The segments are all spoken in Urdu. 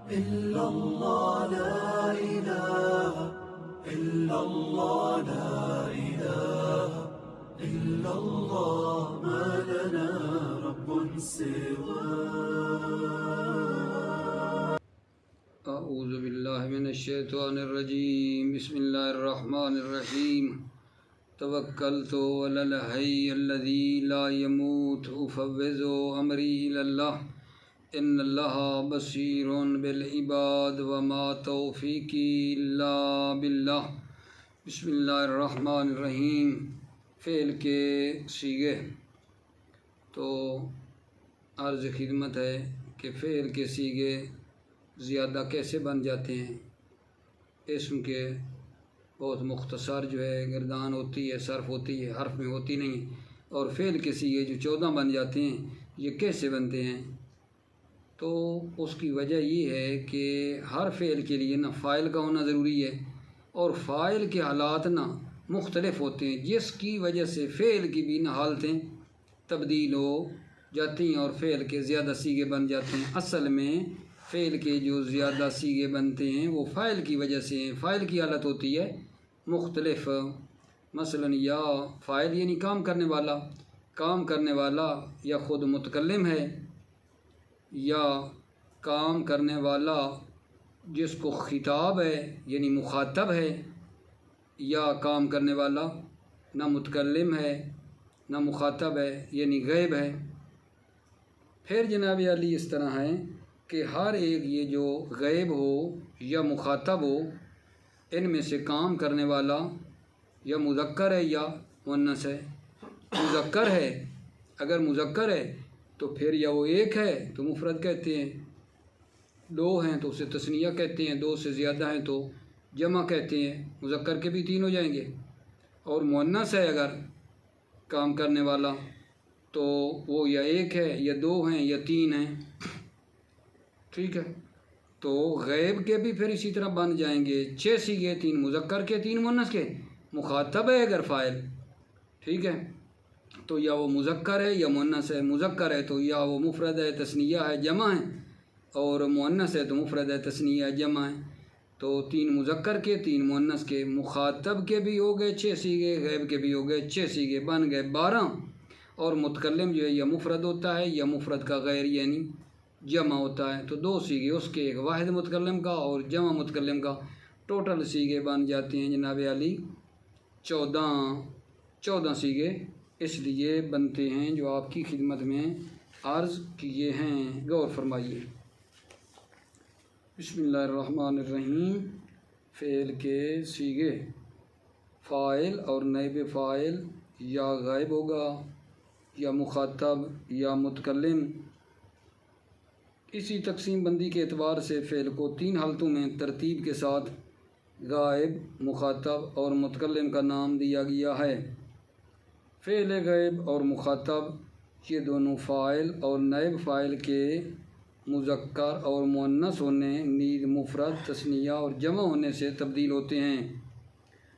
إلا الله لا إله إلا الله لا إله إلا الله ما لنا رب سواه. أعوذ بالله من الشيطان الرجيم. بسم الله الرحمن الرحيم. توكلت على الحي الذي لا يموت أفوض أمري إلى الله إن الله بصير بالعباد وما توفيقي إلا بالله. بسم اللہ الرحمن الرحیم. فعل کے صیغے. تو عرض خدمت ہے کہ فعل کے صیغے زیادہ کیسے بن جاتے ہیں. اسم کے بہت مختصر جو ہے گردان ہوتی ہے، صرف ہوتی ہے، حرف میں ہوتی نہیں. اور فعل کے صیغے جو 14 بن جاتے ہیں یہ کیسے بنتے ہیں؟ تو اس کی وجہ یہ ہے کہ ہر فعل کے لیے نا فاعل کا ہونا ضروری ہے، اور فاعل کے حالات نا مختلف ہوتے ہیں، جس کی وجہ سے فعل کی بھی نا حالتیں تبدیل ہو جاتی ہیں اور فعل کے زیادہ صیغے بن جاتے ہیں. اصل میں فعل کے جو زیادہ صیغے بنتے ہیں وہ فاعل کی وجہ سے ہیں. فاعل کی حالت ہوتی ہے مختلف. مثلا یا فاعل یعنی کام کرنے والا یا خود متکلم ہے، یا کام کرنے والا جس کو خطاب ہے یعنی مخاطب ہے، یا کام کرنے والا نہ متکلم ہے نہ مخاطب ہے یعنی غائب ہے. پھر جناب علی اس طرح ہے کہ ہر ایک یہ جو غائب ہو یا مخاطب ہو، ان میں سے کام کرنے والا یا مذکر ہے یا مؤنث ہے. مذکر ہے، اگر مذکر ہے تو پھر یا وہ ایک ہے تو مفرد کہتے ہیں، دو ہیں تو اسے تثنیہ کہتے ہیں، دو سے زیادہ ہیں تو جمع کہتے ہیں. مذکر کے بھی 3 ہو جائیں گے. اور مؤنث ہے اگر کام کرنے والا تو وہ یا ایک ہے یا 2 ہیں یا 3 ہیں. ٹھیک ہے. تو غائب کے بھی پھر اسی طرح بن جائیں گے 6 صیغے، 3 مذکر کے 3 مؤنث کے. مخاطب ہے اگر فاعل، ٹھیک ہے، تو یا وہ مذکر ہے یا مؤنث ہے. مذکر ہے تو یا وہ مفرد ہے، تثنیہ ہے، جمع ہے، اور مؤنث ہے تو مفرد ہے، تثنیہ ہے، جمع ہے. تو 3 مذکر کے 3 مؤنث کے. مخاطب کے بھی ہو گئے 6 صیغے، غائب کے بھی ہو گئے 6 صیغے، بن گئے 12. اور متکلم جو ہے یا مفرد ہوتا ہے یا مفرد کا غیر یعنی جمع ہوتا ہے. تو 2 صیغے اس کے، ایک واحد متکلم کا اور جمع متکلم کا. ٹوٹل صیغے بن جاتے ہیں جناب علی 14 صیغے اس لیے بنتے ہیں جو آپ کی خدمت میں عرض کیے ہیں. غور فرمائیے. بسم اللہ الرحمن الرحیم. فعل کے صیغے. فاعل اور نائب فاعل یا غائب ہوگا یا مخاطب یا متکلم. اسی تقسیم بندی کے اعتبار سے فعل کو 3 حالتوں میں ترتیب کے ساتھ غائب، مخاطب اور متکلم کا نام دیا گیا ہے. فعل غائب اور مخاطب یہ دونوں فاعل اور نائب فاعل کے مذکر اور مؤنث ہونے، نیز مفرد، تثنیہ اور جمع ہونے سے تبدیل ہوتے ہیں،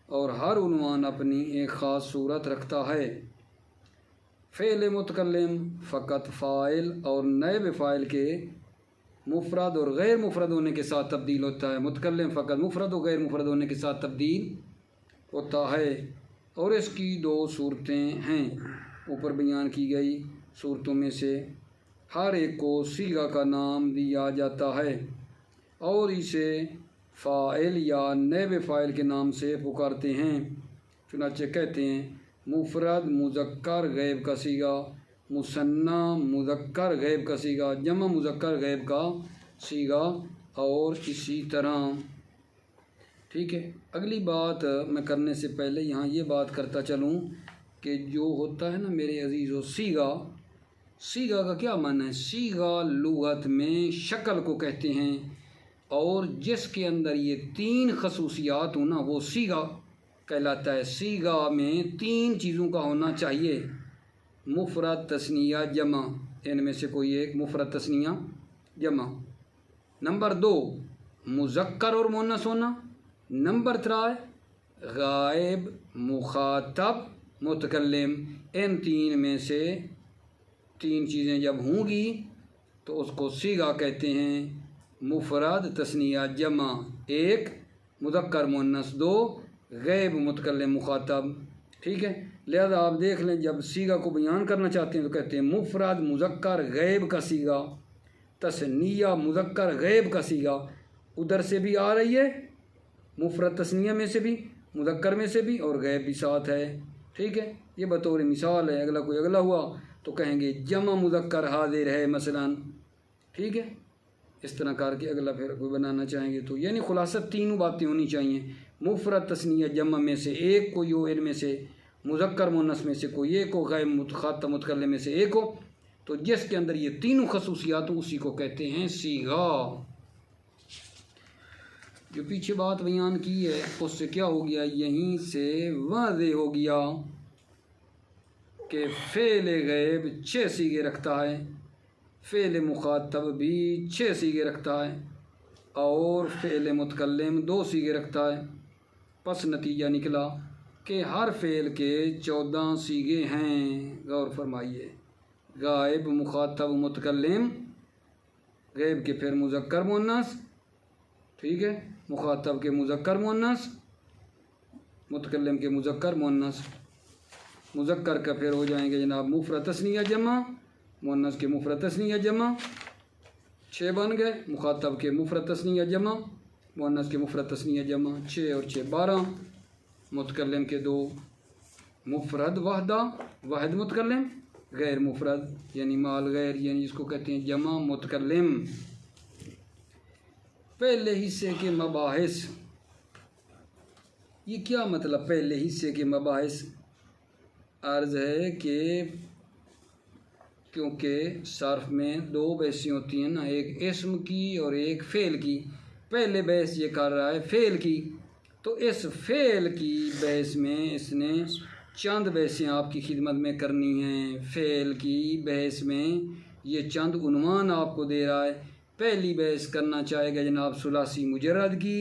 اور ہر عنوان اپنی ایک خاص صورت رکھتا ہے. فعل متکلم فقط فاعل اور نائب فاعل کے مفرد اور غیر مفرد ہونے کے ساتھ تبدیل ہوتا ہے. متکلم فقط مفرد اور غیر مفرد ہونے کے ساتھ تبدیل ہوتا ہے، اور اس کی 2 صورتیں ہیں اوپر بیان کی گئی صورتوں میں سے. ہر ایک کو صیغہ کا نام دیا جاتا ہے اور اسے فاعل یا نائب فاعل کے نام سے پکارتے ہیں. چنانچہ کہتے ہیں مفرد مذکر غائب کا صیغہ، مثنی مذکر غائب کا صیغہ، جمع مذکر غائب کا صیغہ، اور اسی طرح. ٹھیک ہے. اگلی بات میں کرنے سے پہلے یہاں یہ بات کرتا چلوں کہ جو ہوتا ہے نا میرے عزیزو صیغہ کا کیا معنی ہے؟ صیغہ لغت میں شکل کو کہتے ہیں، اور جس کے اندر یہ 3 خصوصیات ہوں نا وہ صیغہ کہلاتا ہے. صیغہ میں 3 چیزوں کا ہونا چاہیے: مفرد، تثنیہ، جمع. ان میں سے کوئی ایک، مفرد، تثنیہ، جمع. نمبر 2 مذکر اور مؤنث ہونا. نمبر 3 غائب، مخاطب، متکلم. ان 3 میں سے 3 چیزیں جب ہوں گی تو اس کو صیغہ کہتے ہیں. مفرد تثنیہ جمع 1 مذکر مؤنث 2 غیب متکلم مخاطب، ٹھیک ہے۔ لہذا آپ دیکھ لیں جب صیغہ کو بیان کرنا چاہتے ہیں تو کہتے ہیں مفرد مذکر غیب کا صیغہ، تثنیہ مذکر غیب کا صیغہ، ادھر سے بھی آ رہی ہے مفرد تثنیہ میں سے بھی، مذکر میں سے بھی، اور غیب بھی ساتھ ہے، ٹھیک ہے۔ یہ بطور مثال ہے، اگلا کوئی اگلا ہوا تو کہیں گے جمع مذکر حاضر ہے مثلا، ٹھیک ہے۔ اس طرح کر کے اگلا پھر کوئی بنانا چاہیں گے تو یعنی خلاصہ تینوں باتیں ہونی چاہیے، مفرد تثنیہ جمع میں سے ایک کوئی ہو، ان میں سے مذکر مؤنث میں سے کوئی ایک ہو، غیب مخاطب متکلم میں سے ایک ہو، تو جس کے اندر یہ تینوں خصوصیات ہوں اسی کو کہتے ہیں صیغہ۔ جو پیچھے بات بیان کی ہے اس سے کیا ہو گیا، یہیں سے واضح ہو گیا کہ فعل غیب 6 صیغے رکھتا ہے، فعل مخاطب بھی 6 صیغے رکھتا ہے، اور فعل متکلم 2 صیغے رکھتا ہے۔ پس نتیجہ نکلا کہ ہر فعل کے 14 صیغے ہیں۔ غور فرمائیے، غائب مخاطب متکلم، غیب کے پھر مذکر مؤنث، ٹھیک ہے، مخاطب کے مذکر مؤنث، متکلم کے مذکر مؤنث، مذکر کا پھر ہو جائیں گے جناب مفرد تثنیہ جمع، مؤنث کے مفرد تثنیہ جمع 6 بن گئے، مخاطب کے مفرد تثنیہ جمع، مؤنث کے مفرد تثنیہ جمع 6 اور 6 12، متکلم کے 2 مفرد وحدہ، واحد متکلم، غیر مفرد یعنی مال غیر، یعنی جس کو کہتے ہیں جمع متکلم۔ پہلے حصے کے مباحث، یہ کیا مطلب پہلے حصے کے مباحث؟ عرض ہے کہ کیونکہ صرف میں 2 بحثیں ہوتی ہیں نا، ایک اسم کی اور ایک فعل کی۔ پہلے بحث یہ کر رہا ہے فعل کی، تو اس فعل کی بحث میں اس نے چند بحثیں آپ کی خدمت میں کرنی ہیں۔ فعل کی بحث میں یہ چند عنوان آپ کو دے رہا ہے۔ پہلی بحث کرنا چاہے گا جناب ثلاثی مجرد کی،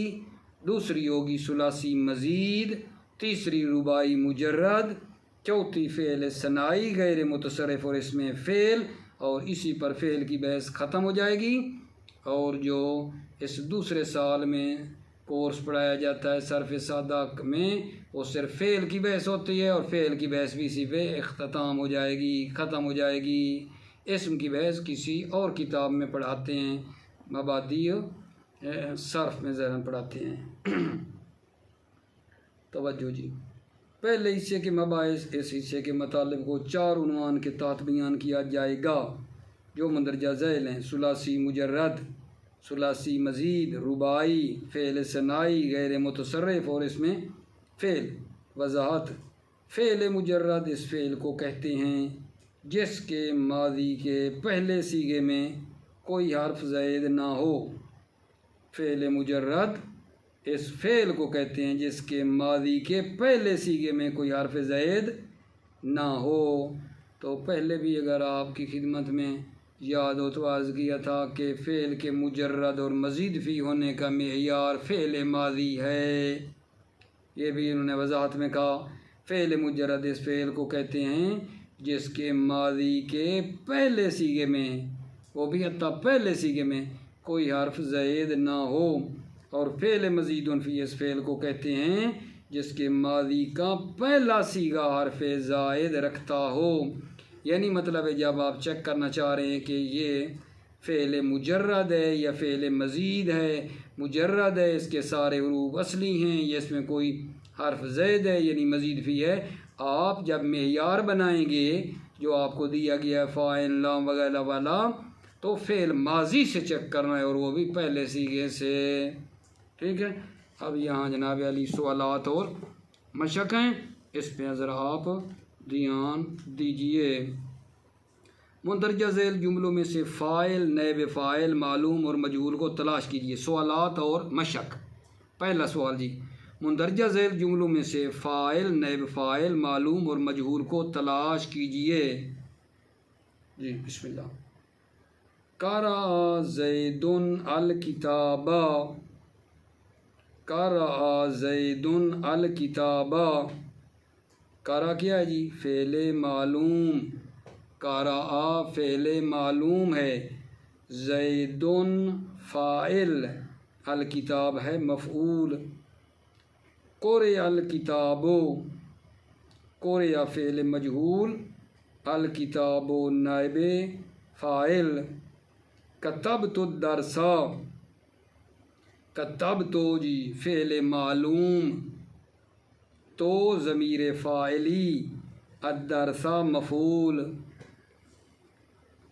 دوسری ہوگی ثلاثی مزید، تیسری رباعی مجرد، چوتھی فعل ثنائی غیر متصرف اور اس میں فعل، اور اسی پر فعل کی بحث ختم ہو جائے گی۔ اور جو اس دوسرے سال میں کورس پڑھایا جاتا ہے صرف سادہ میں، وہ صرف فعل کی بحث ہوتی ہے، اور فعل کی بحث بھی اسی پہ اختتام ہو جائے گی، ختم ہو جائے گی۔ اسم کی بحث کسی اور کتاب میں پڑھاتے ہیں، مبادی صرف میں ذہن پڑھاتے ہیں۔ توجہ جی، پہلے حصے کے مباحث، اس حصے کے مطالب کو 4 عنوان کے تحت بیان کیا جائے گا جو مندرجہ ذیل ہیں: ثلاثی مجرد، ثلاثی مزید، رباعی، فعل ثنائی غیر متصرف اور اس میں فعل۔ وضاحت: فعل مجرد اس فعل کو کہتے ہیں جس کے ماضی کے پہلے صیغے میں کوئی حرف زائد نہ ہو۔ فعل مجرد اس فعل کو کہتے ہیں جس کے ماضی کے پہلے صیغے میں کوئی حرف زائد نہ ہو۔ تو پہلے بھی اگر آپ کی خدمت میں یاد ہو تو عرض کیا تھا کہ فعل کے مجرد اور مزید فی ہونے کا معیار فعل ماضی ہے، یہ بھی انہوں نے وضاحت میں کہا۔ فعل مجرد اس فعل کو کہتے ہیں جس کے ماضی کے پہلے صیغے میں، وہ بھی حتیٰ پہلے صیغے میں، کوئی حرف زائد نہ ہو۔ اور فعل مزید فی اس فعل کو کہتے ہیں جس کے ماضی کا پہلا صیغہ حرف زائد رکھتا ہو۔ یعنی مطلب ہے جب آپ چیک کرنا چاہ رہے ہیں کہ یہ فعل مجرد ہے یا فعل مزید ہے، مجرد ہے اس کے سارے حروف اصلی ہیں، یا اس میں کوئی حرف زائد ہے یعنی مزید فی ہے، آپ جب معیار بنائیں گے جو آپ کو دیا گیا ہے فاعل لام وغیرہ والا، تو فعل ماضی سے چیک کرنا ہے اور وہ بھی پہلے صیغے سے، ٹھیک ہے۔ اب یہاں جناب علی سوالات اور مشق ہیں، اس پہ ذرا آپ دھیان دیجئے۔ مندرجہ ذیل جملوں میں سے فاعل، نائب فاعل، معلوم اور مجہول کو تلاش کیجیے۔ سوالات اور مشق۔ پہلا سوال جی، مندرجہ ذیل جملوں میں سے فاعل، نائب فاعل، معلوم اور مجہول کو تلاش کیجیے۔ جی بسم اللہ۔ قرأ زید الکتاب، قرأ زید الکتاب۔ قرأ کیا ہے جی؟ فعل معلوم، قرأ فعل معلوم ہے، زیدن فاعل، الکتاب ہے مفعول، قرئ الکتاب، قرئ فعل مجہول، الکتاب نائب فاعل، کتبت الدرس، کتبت جی فعل معلوم تو ضمیر فاعلی، الدرس مفعول،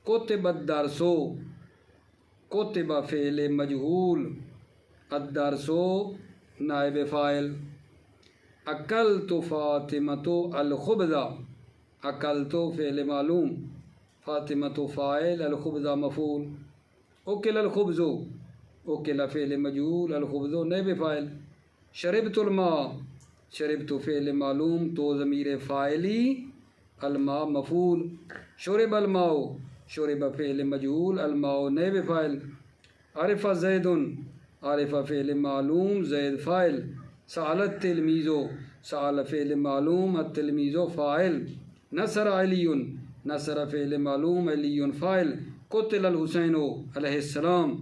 کتب الدرس، کتب فعل مجہول، الدرس نائب فاعل، اکلت فاطمۃ الخبز، اکلت فعل معلوم، فاطمۃ فاعل، الخبز مفعول، اکل الخبز، اکل فعل مجہول، الخبز نائب فاعل، شربت الماء، شربت فعل معلوم تو ضمیر فاعلی، الماء مفعول، شرب الماء، شرب فعل مجہول، الماء نائب فاعل، عرف زید، عرف فعل معلوم، زید فاعل، سأل التلمیذ، سأل فعل معلوم، التلمیذ فاعل، نصر علی، نصر فعل معلوم، علی فاعل، قتل الحسین علیہ السلام،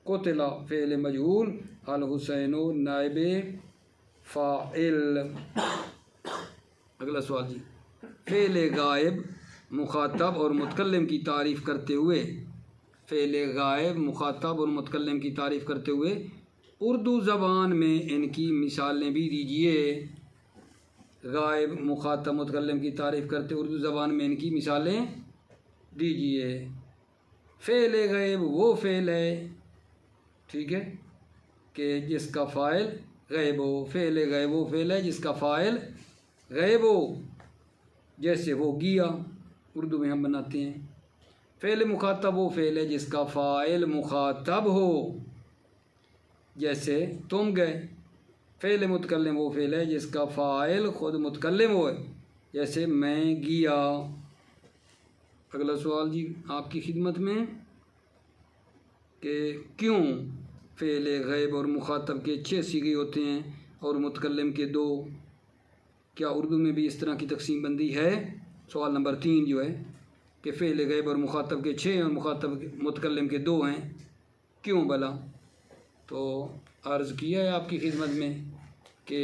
قتل فعل مجہول، الحسین نائب فاعل۔ اگلا سوال جی، فعل غائب مخاطب اور متکلم کی تعریف کرتے ہوئے، فعل غائب مخاطب اور متکلم کی تعریف کرتے ہوئے اردو زبان میں ان کی مثالیں بھی دیجیے۔ غائب مخاطب متکلم کی تعریف کرتے اردو زبان میں ان کی مثالیں دیجیے۔ فعل غائب وہ فعل ہے، ٹھیک ہے، کہ جس کا فاعل غائب ہو، فعل غائب وہ فعل ہے جس کا فاعل غائب ہو، جیسے وہ گیا اردو میں ہم بناتے ہیں۔ فعل مخاطب وہ فعل ہے جس کا فاعل مخاطب ہو، جیسے تم گئے۔ فعل متکلم وہ فعل ہے جس کا فاعل خود متکلم ہو، جیسے میں گیا۔ اگلا سوال جی آپ کی خدمت میں، کہ کیوں فعل غائب اور مخاطب کے 6 صیغے ہوتے ہیں اور متکلم کے 2؟ کیا اردو میں بھی اس طرح کی تقسیم بندی ہے؟ سوال نمبر 3 جو ہے کہ فعل غائب اور مخاطب کے 6 اور متکلم کے 2 ہیں، کیوں بھلا؟ تو عرض کیا ہے آپ کی خدمت میں کہ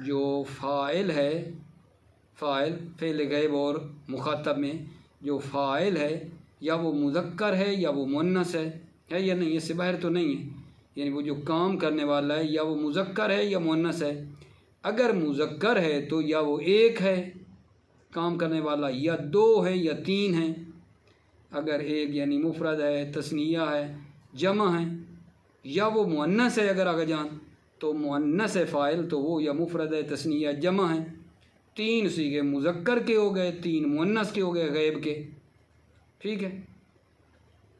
جو فاعل ہے، فاعل فعل غائب اور مخاطب میں جو فاعل ہے، یا وہ مذکر ہے یا وہ مؤنث ہے یا نہیں، اس سے باہر تو نہیں ہے، یعنی وہ جو کام کرنے والا ہے یا وہ مذکر ہے یا مؤنث ہے۔ اگر مذکر ہے تو یا وہ ایک ہے کام کرنے والا، یا 2 ہے یا 3 ہے۔ اگر ایک یعنی مفرد ہے، تثنیہ ہے، جمع ہے، یا وہ مؤنث ہے اگر آگے جان تو مؤنث ہے فاعل، تو وہ یا مفرد ہے، تثنیہ، جمع ہے۔ 3 صیغے مذکر کے ہو گئے، 3 مؤنث کے ہو گئے غائب کے، ٹھیک ہے۔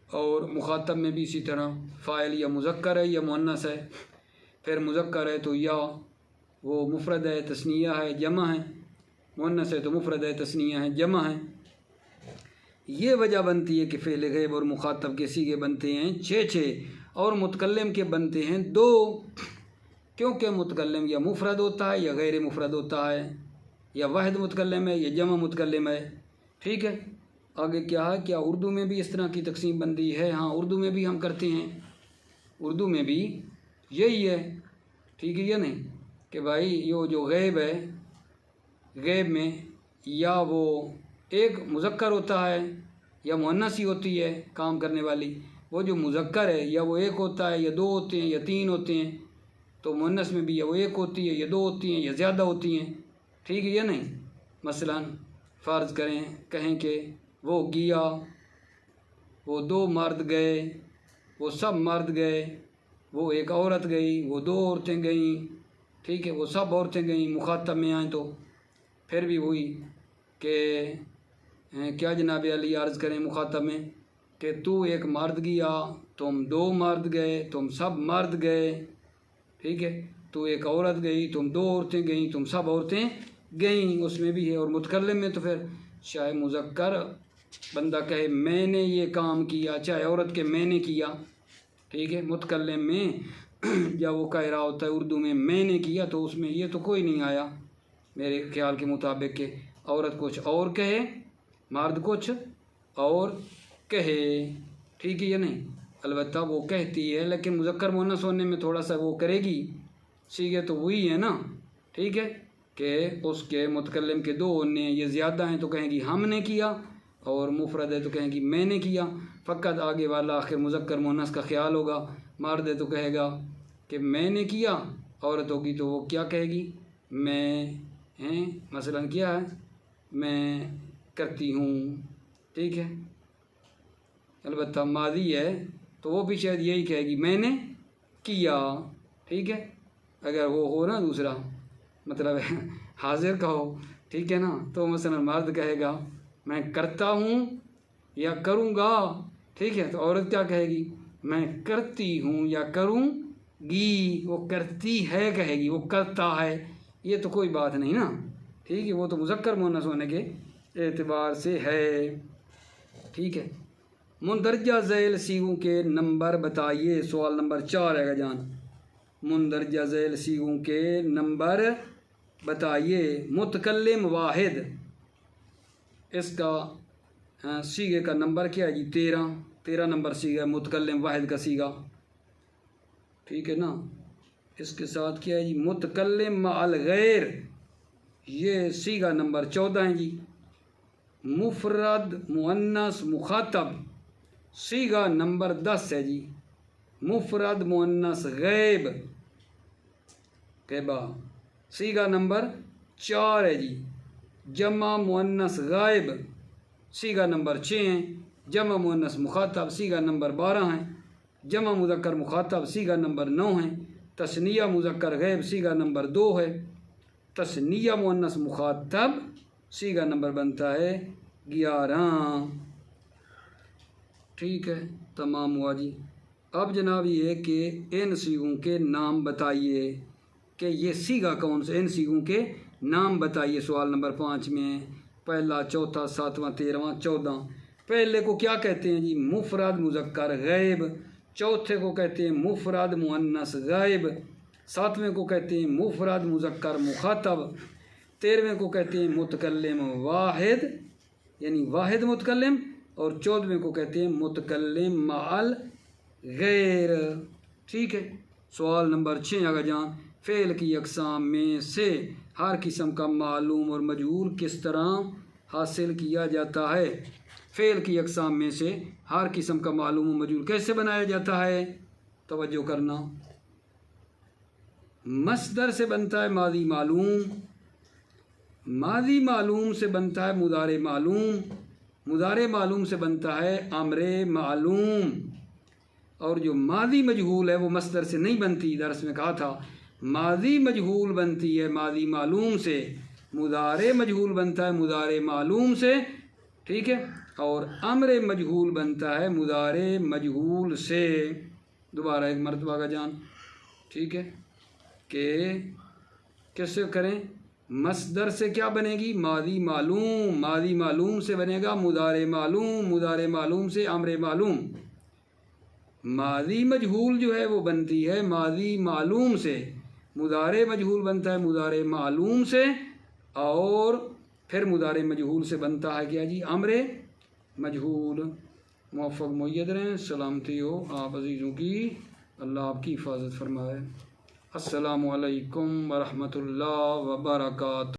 اور مخاطب میں بھی اسی طرح فاعل یا مذکر ہے یا مؤنث ہے۔ پھر مذکر ہے تو یا وہ مفرد ہے، تثنیہ ہے، جمع ہے، مؤنث ہے تو مفرد ہے، تثنیہ ہے، جمع ہے۔ یہ وجہ بنتی ہے کہ فعل غائب اور مخاطب کے صیغے بنتے ہیں 6 اور متکلم کے بنتے ہیں 2، کیونکہ متکلم یا مفرد ہوتا ہے یا غیر مفرد ہوتا ہے، یا واحد متکلم ہے یا جمع متکلم ہے، ٹھیک ہے۔ آگے کیا ہے، کیا اردو میں بھی اس طرح کی تقسیم بندی ہے؟ ہاں اردو میں بھی ہم کرتے ہیں، اردو میں بھی یہی ہے، ٹھیک ہے یا نہیں، کہ بھائی یہ جو غائب ہے، غائب میں یا وہ ایک مذکر ہوتا ہے یا مؤنث ہی ہوتی ہے کام کرنے والی۔ وہ جو مذکر ہے یا وہ ایک ہوتا ہے یا 2 ہوتے ہیں یا 3 ہوتے ہیں، تو مؤنث میں بھی یا وہ ایک ہوتی ہے یا 2 ہوتی ہیں یا زیادہ ہوتی ہیں، ٹھیک ہے یا نہیں۔ مثلا فرض کریں، کہیں کہ وہ گیا، وہ 2 مرد گئے، وہ سب مرد گئے، وہ ایک عورت گئی، وہ 2 عورتیں گئیں، ٹھیک ہے، وہ سب عورتیں گئیں۔ مخاطب میں آئیں تو پھر بھی وہی کہ کیا جناب علی عرض کریں مخاطب میں، کہ تو ایک مرد گیا، تم 2 مرد گئے، تم سب مرد گئے، ٹھیک ہے، تو ایک عورت گئی، تم 2 عورتیں گئیں، تم سب عورتیں گئیں، اس میں بھی ہے۔ اور متکلم میں تو پھر چاہے مذکر بندہ کہے میں نے یہ کام کیا، چاہے عورت کے میں نے کیا، ٹھیک ہے۔ متکلم میں جب وہ کہہ رہا ہوتا ہے اردو میں نے کیا، تو اس میں یہ تو کوئی نہیں آیا میرے خیال کے مطابق کہ عورت کچھ اور کہے، مرد کچھ اور کہے، ٹھیک ہے یا نہیں؟ البتہ وہ کہتی ہے لیکن مذکر مؤنث ہونے میں تھوڑا سا وہ کرے گی، صیغے تو وہی ہے نا، ٹھیک ہے، کہ اس کے متکلم کے دو ہونے ہیں، یہ زیادہ ہیں تو کہیں گی ہم نے کیا، اور مفرد ہے تو کہیں گی میں نے کیا، فقط آگے والا آخر مذکر مؤنث کا خیال ہوگا، مرد ہے تو کہے گا کہ میں نے کیا، عورت ہوگی تو وہ کیا کہے گی، میں ہیں مثلا کیا ہے، میں کرتی ہوں، ٹھیک ہے۔ البتہ ماضی ہے تو وہ بھی شاید یہی کہے گی میں نے کیا، ٹھیک ہے، اگر وہ ہو نا دوسرا مطلب حاضر کا ہو، ٹھیک ہے نا، تو مثلا مرد کہے گا میں کرتا ہوں یا کروں گا، ٹھیک ہے، تو عورت کیا کہے گی، میں کرتی ہوں یا کروں گی، وہ کرتی ہے کہے گی، وہ کرتا ہے، یہ تو کوئی بات نہیں نا، ٹھیک ہے، وہ تو مذکر مؤنث ہونے کے اعتبار سے ہے، ٹھیک ہے۔ مندرجہ ذیل صیغوں کے نمبر بتائیے، سوال نمبر 4 ہے گا جان، مندرجہ ذیل صیغوں کے نمبر بتائیے۔ متکلم واحد، اس کا صیغے کا نمبر کیا ہے جی، 13 نمبر صیغہ ہے متکلم واحد کا صیغہ، ٹھیک ہے نا۔ اس کے ساتھ کیا ہے جی، متکلم مع الغیر، یہ صیغہ نمبر 14 ہے جی۔ مفرد مؤنث مخاطب، صیغہ نمبر 10 ہے جی۔ مفرد مؤنث غیب غیبہ، صیغہ نمبر 4 ہے جی۔ جمع مؤنث غائب، صیغہ نمبر 6 ہیں۔ جمع مؤنث مخاطب، صیغہ نمبر 12 ہیں۔ جمع مذکر مخاطب، صیغہ نمبر 9 ہیں۔ تثنیہ مذکر غیب، صیغہ نمبر 2 ہے۔ تثنیہ مؤنث مخاطب، صیغہ نمبر بنتا ہے 11، ٹھیک ہے، تمام ہوا جی۔ اب جناب یہ ہے کہ ان صیغوں کے نام بتائیے کہ یہ صیغہ کون سے، ان صیغوں کے نام بتائیے، سوال نمبر 5 میں، پہلا، چوتھا، 7واں، 13واں، 14۔ پہلے کو کیا کہتے ہیں جی، مفرد مذکر غائب، چوتھے کو کہتے ہیں مفرد مؤنث غائب، 7ویں کو کہتے ہیں مفرد مذکر مخاطب، 13ویں کو کہتے ہیں متکلم واحد یعنی واحد متکلم، اور 14ویں کو کہتے ہیں متکلم مع الغیر، ٹھیک ہے۔ سوال نمبر 6 آگے جان، فعل کی اقسام میں سے ہر قسم کا معلوم اور مجہول کس طرح حاصل کیا جاتا ہے؟ فعل کی اقسام میں سے ہر قسم کا معلوم و مجہول کیسے بنایا جاتا ہے؟ توجہ کرنا، مصدر سے بنتا ہے ماضی معلوم، ماضی معلوم سے بنتا ہے مضارع معلوم، مضارع معلوم سے بنتا ہے امر معلوم، اور جو ماضی مجہول ہے وہ مصدر سے نہیں بنتی، درس میں کہا تھا ماضی مجہول بنتی ہے ماضی معلوم سے، مضارع مجہول بنتا ہے مضارع معلوم سے، ٹھیک ہے، اور امر مجہول بنتا ہے مضارع مجہول سے۔ دوبارہ ایک مرتبہ کا جان، ٹھیک ہے، کہ کیسے کریں، مصدر سے کیا بنے گی، ماضی معلوم، ماضی معلوم سے بنے گا مضارع معلوم، مضارع معلوم سے امر معلوم، ماضی مجہول جو ہے وہ بنتی ہے ماضی معلوم سے، مضارع مجہول بنتا ہے مضارع معلوم سے، اور پھر مضارع مجہول سے بنتا ہے کیا جی، امر مجہول۔ موفق مؤید رہیں، سلامتی ہو آپ عزیزوں کی، اللہ آپ کی حفاظت فرمائے۔ السلام علیکم ورحمۃ اللہ وبرکاتہ۔